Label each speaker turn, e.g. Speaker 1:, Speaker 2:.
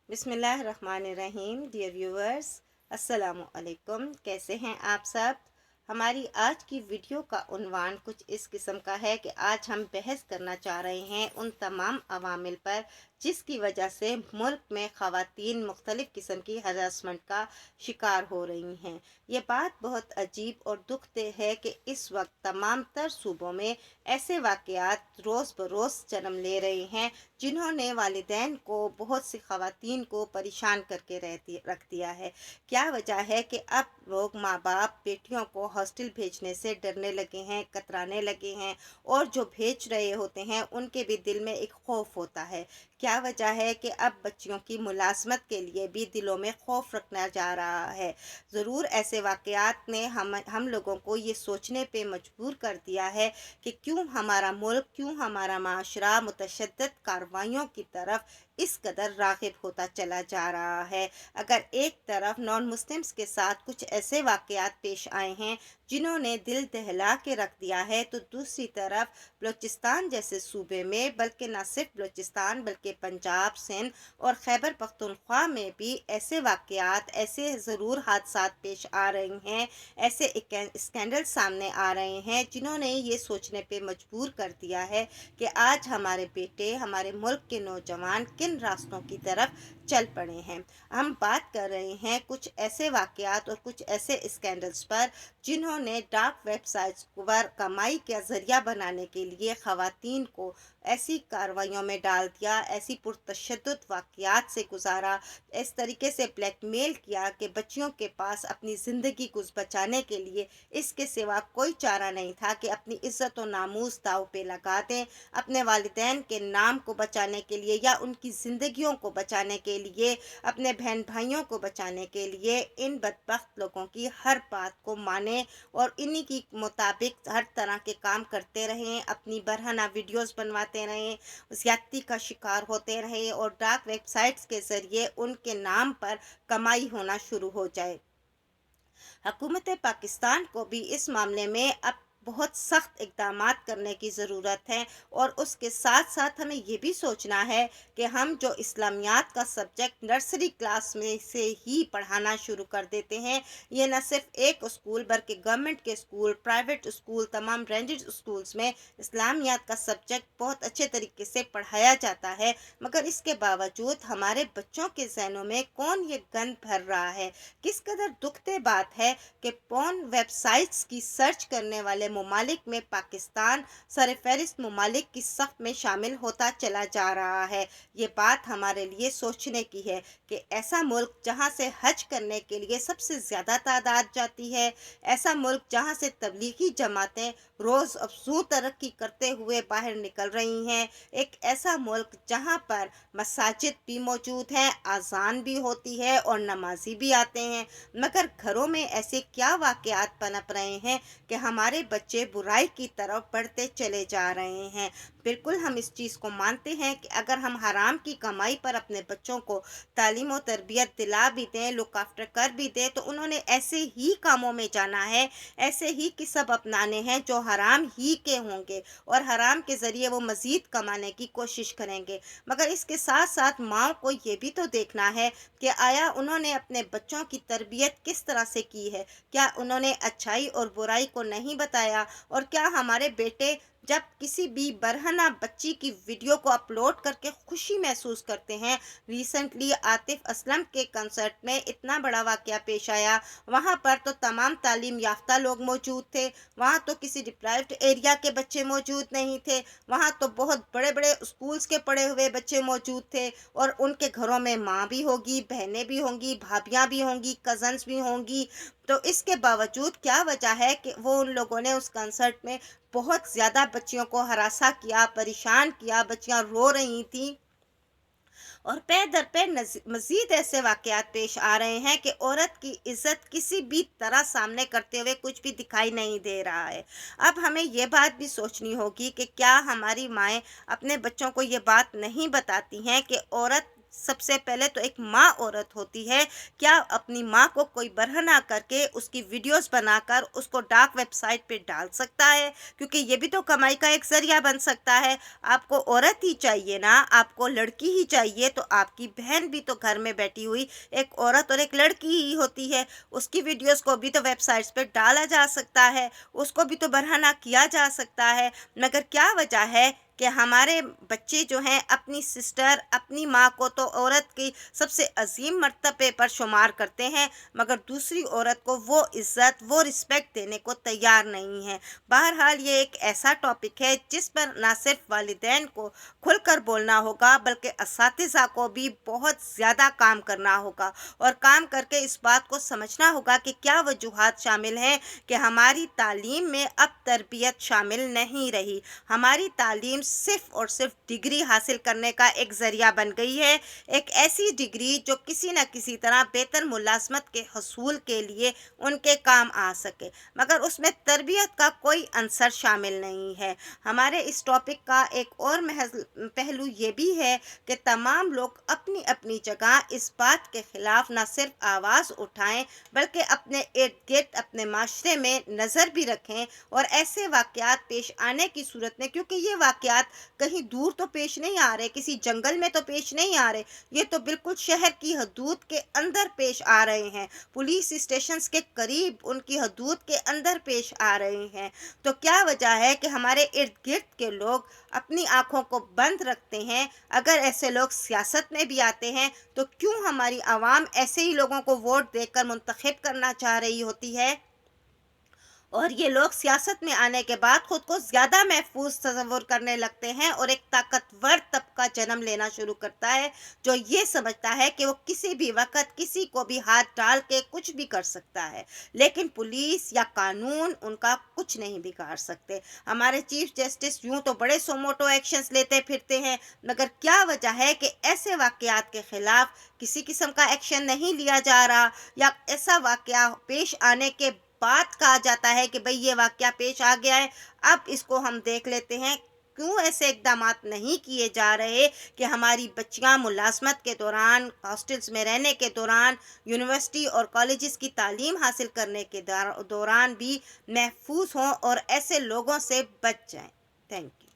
Speaker 1: بسم اللہ الرحمن الرحیم۔ ڈیئر ویورز، السلام علیکم۔ کیسے ہیں آپ سب؟ ہماری آج کی ویڈیو کا عنوان کچھ اس قسم کا ہے کہ آج ہم بحث کرنا چاہ رہے ہیں ان تمام عوامل پر جس کی وجہ سے ملک میں خواتین مختلف قسم کی ہراسمنٹ کا شکار ہو رہی ہیں۔ یہ بات بہت عجیب اور دکھ دہ ہے کہ اس وقت تمام تر صوبوں میں ایسے واقعات روز بروز جنم لے رہے ہیں جنہوں نے والدین کو، بہت سی خواتین کو پریشان کر کے رکھ دیا ہے۔ کیا وجہ ہے کہ اب لوگ ماں باپ بیٹیوں کو ہاسٹل بھیجنے سے ڈرنے لگے ہیں، کترانے لگے ہیں، اور جو بھیج رہے ہوتے ہیں ان کے بھی دل میں ایک خوف ہوتا ہے۔ کیا وجہ ہے کہ اب بچیوں کی ملازمت کے لیے بھی دلوں میں خوف رکھنا جا رہا ہے؟ ضرور ایسے واقعات نے ہم لوگوں کو یہ سوچنے پہ مجبور کر دیا ہے کہ کیوں ہمارا ملک، کیوں ہمارا معاشرہ متشدد کارروائیوں کی طرف اس قدر راغب ہوتا چلا جا رہا ہے۔ اگر ایک طرف نان مسلمز کے ساتھ کچھ ایسے واقعات پیش آئے ہیں جنہوں نے دل دہلا کے رکھ دیا ہے، تو دوسری طرف بلوچستان جیسے صوبے میں، بلکہ نہ صرف بلوچستان بلکہ پنجاب، سندھ اور خیبر پختونخوا میں بھی ایسے واقعات، ایسے ضرور حادثات پیش آ رہے ہیں، ایسے اسکینڈل سامنے آ رہے ہیں جنہوں نے یہ سوچنے پہ مجبور کر دیا ہے کہ آج ہمارے بیٹے، ہمارے ملک کے نوجوان کن راستوں کی طرف چل پڑے ہیں۔ ہم بات کر رہے ہیں کچھ ایسے واقعات اور کچھ ایسے اسکینڈلز پر جنہوں نے ڈارک ویب سائٹس پر کمائی کا ذریعہ بنانے کے لیے خواتین کو ایسی کارروائیوں میں ڈال دیا، ایسی پرتشدد واقعات سے گزارا، اس طریقے سے بلیک میل کیا کہ بچیوں کے پاس اپنی زندگی کو بچانے کے لیے اس کے سوا کوئی چارہ نہیں تھا کہ اپنی عزت و ناموس داؤ پہ لگا دیں، اپنے والدین کے نام کو بچانے کے لیے یا ان کی زندگیوں کو بچانے کے لیے، اپنے بہن بھائیوں کو بچانے کے لیے ان بدبخت لوگوں کی ہر بات کو مانے اور انہی کی مطابق ہر طرح کے کام کرتے رہیں، اپنی برہنہ ویڈیوز بنواتے رہیں، زیادتی کا شکار ہوتے رہیں اور ڈارک ویب سائٹس کے ذریعے ان کے نام پر کمائی ہونا شروع ہو جائے۔ حکومت پاکستان کو بھی اس معاملے میں اب بہت سخت اقدامات کرنے کی ضرورت ہے، اور اس کے ساتھ ساتھ ہمیں یہ بھی سوچنا ہے کہ ہم جو اسلامیات کا سبجیکٹ نرسری کلاس میں سے ہی پڑھانا شروع کر دیتے ہیں، یہ نہ صرف ایک اسکول بلکہ گورنمنٹ کے اسکول، پرائیویٹ اسکول، تمام رینجڈ اسکولز میں اسلامیات کا سبجیکٹ بہت اچھے طریقے سے پڑھایا جاتا ہے، مگر اس کے باوجود ہمارے بچوں کے ذہنوں میں کون یہ گند بھر رہا ہے؟ کس قدر دکھ دہ بات ہے کہ پورن ویب سائٹس کی سرچ کرنے والے ممالک میں پاکستان سر فہرست ممالک کی صف میں شامل ہوتا چلا جا رہا ہے۔ یہ بات ہمارے لیے سوچنے کی ہے کہ ایسا ملک جہاں سے حج کرنے کے لیے سب سے زیادہ تعداد جاتی ہے، ایسا ملک جہاں سے تبلیغی جماعتیں روز افزوں ترقی کرتے ہوئے باہر نکل رہی ہیں، ایک ایسا ملک جہاں پر مساجد بھی موجود ہیں، اذان بھی ہوتی ہے اور نمازی بھی آتے ہیں، مگر گھروں میں ایسے کیا واقعات پنپ رہے ہیں کہ ہمارے بچے برائی کی طرف بڑھتے چلے جا رہے ہیں۔ بالکل ہم اس چیز کو مانتے ہیں کہ اگر ہم حرام کی کمائی پر اپنے بچوں کو تعلیم و تربیت دلا بھی دیں، لک آفٹر کر بھی دیں، تو انہوں نے ایسے ہی کاموں میں جانا ہے، ایسے ہی کسب اپنانے ہیں جو حرام ہی کے ہوں گے، اور حرام کے ذریعے وہ مزید کمانے کی کوشش کریں گے۔ مگر اس کے ساتھ ساتھ ماں کو یہ بھی تو دیکھنا ہے کہ آیا انہوں نے اپنے بچوں کی تربیت کس طرح سے کی ہے؟ کیا انہوں نے اچھائی اور برائی کو نہیں بتایا؟ اور کیا ہمارے بیٹے جب کسی بھی برہنہ بچی کی ویڈیو کو اپلوڈ کر کے خوشی محسوس کرتے ہیں؟ ریسنٹلی عاطف اسلم کے کنسرٹ میں اتنا بڑا واقعہ پیش آیا، وہاں پر تو تمام تعلیم یافتہ لوگ موجود تھے، وہاں تو کسی ڈپرائیوڈ ایریا کے بچے موجود نہیں تھے، وہاں تو بہت بڑے بڑے اسکولز کے پڑھے ہوئے بچے موجود تھے، اور ان کے گھروں میں ماں بھی ہوگی، بہنیں بھی ہوں گی، بھابیاں بھی ہوں گی، کزنز بھی ہوں گی۔ تو اس کے باوجود کیا وجہ ہے کہ وہ ان لوگوں نے اس کنسرٹ میں بہت زیادہ بچیوں کو ہراساں کیا، پریشان کیا، بچیاں رو رہی تھیں، اور پے در پے مزید ایسے واقعات پیش آ رہے ہیں کہ عورت کی عزت کسی بھی طرح سامنے کرتے ہوئے کچھ بھی دکھائی نہیں دے رہا ہے۔ اب ہمیں یہ بات بھی سوچنی ہوگی کہ کیا ہماری مائیں اپنے بچوں کو یہ بات نہیں بتاتی ہیں کہ عورت سب سے پہلے تو ایک ماں عورت ہوتی ہے، کیا اپنی ماں کو کوئی برہنہ کر کے اس کی ویڈیوز بنا کر اس کو ڈارک ویب سائٹ پہ ڈال سکتا ہے؟ کیونکہ یہ بھی تو کمائی کا ایک ذریعہ بن سکتا ہے۔ آپ کو عورت ہی چاہیے نا، آپ کو لڑکی ہی چاہیے، تو آپ کی بہن بھی تو گھر میں بیٹھی ہوئی ایک عورت اور ایک لڑکی ہی ہوتی ہے، اس کی ویڈیوز کو بھی تو ویب سائٹس پہ ڈالا جا سکتا ہے، اس کو بھی تو برہنہ کیا جا سکتا ہے۔ مگر کیا وجہ ہے کہ ہمارے بچے جو ہیں اپنی سسٹر، اپنی ماں کو تو عورت کی سب سے عظیم مرتبے پر شمار کرتے ہیں، مگر دوسری عورت کو وہ عزت، وہ رسپیکٹ دینے کو تیار نہیں ہے۔ بہرحال یہ ایک ایسا ٹاپک ہے جس پر نہ صرف والدین کو کھل کر بولنا ہوگا، بلکہ اساتذہ کو بھی بہت زیادہ کام کرنا ہوگا، اور کام کر کے اس بات کو سمجھنا ہوگا کہ کیا وجوہات شامل ہیں کہ ہماری تعلیم میں اب تربیت شامل نہیں رہی۔ ہماری تعلیم صرف اور صرف ڈگری حاصل کرنے کا ایک ذریعہ بن گئی ہے، ایک ایسی ڈگری جو کسی نہ کسی طرح بہتر ملازمت کے حصول کے لیے ان کے کام آ سکے، مگر اس میں تربیت کا کوئی عنصر شامل نہیں ہے۔ ہمارے اس ٹاپک کا ایک اور پہلو یہ بھی ہے کہ تمام لوگ اپنی اپنی جگہ اس بات کے خلاف نہ صرف آواز اٹھائیں، بلکہ اپنے ارد گرد اپنے معاشرے میں نظر بھی رکھیں، اور ایسے واقعات پیش آنے کی صورت میں، کیونکہ یہ واقعات کہیں دور تو پیش نہیں آ رہے، کسی جنگل میں تو پیش نہیں آ رہے، یہ تو بالکل شہر کی حدود کے اندر پیش آ رہے ہیں، پولیس اسٹیشنز کے قریب ان کی حدود کے اندر پیش آ رہے ہیں۔ تو کیا وجہ ہے کہ ہمارے ارد گرد کے لوگ اپنی آنکھوں کو بند رکھتے ہیں؟ اگر ایسے لوگ سیاست میں بھی آتے ہیں تو کیوں ہماری عوام ایسے ہی لوگوں کو ووٹ دے کر منتخب کرنا چاہ رہی ہوتی ہے؟ اور یہ لوگ سیاست میں آنے کے بعد خود کو زیادہ محفوظ تصور کرنے لگتے ہیں، اور ایک طاقتور طبقہ جنم لینا شروع کرتا ہے جو یہ سمجھتا ہے کہ وہ کسی بھی وقت کسی کو بھی ہاتھ ڈال کے کچھ بھی کر سکتا ہے، لیکن پولیس یا قانون ان کا کچھ نہیں بگاڑ سکتے۔ ہمارے چیف جسٹس یوں تو بڑے سوموٹو ایکشنز لیتے پھرتے ہیں، مگر کیا وجہ ہے کہ ایسے واقعات کے خلاف کسی قسم کا ایکشن نہیں لیا جا رہا، یا ایسا واقعہ پیش آنے کے بعد کہا جاتا ہے کہ بھئی یہ واقعہ پیش آ گیا ہے، اب اس کو ہم دیکھ لیتے ہیں؟ کیوں ایسے اقدامات نہیں کیے جا رہے کہ ہماری بچیاں ملازمت کے دوران، ہاسٹلز میں رہنے کے دوران، یونیورسٹی اور کالجز کی تعلیم حاصل کرنے کے دوران بھی محفوظ ہوں اور ایسے لوگوں سے بچ جائیں؟ Thank you.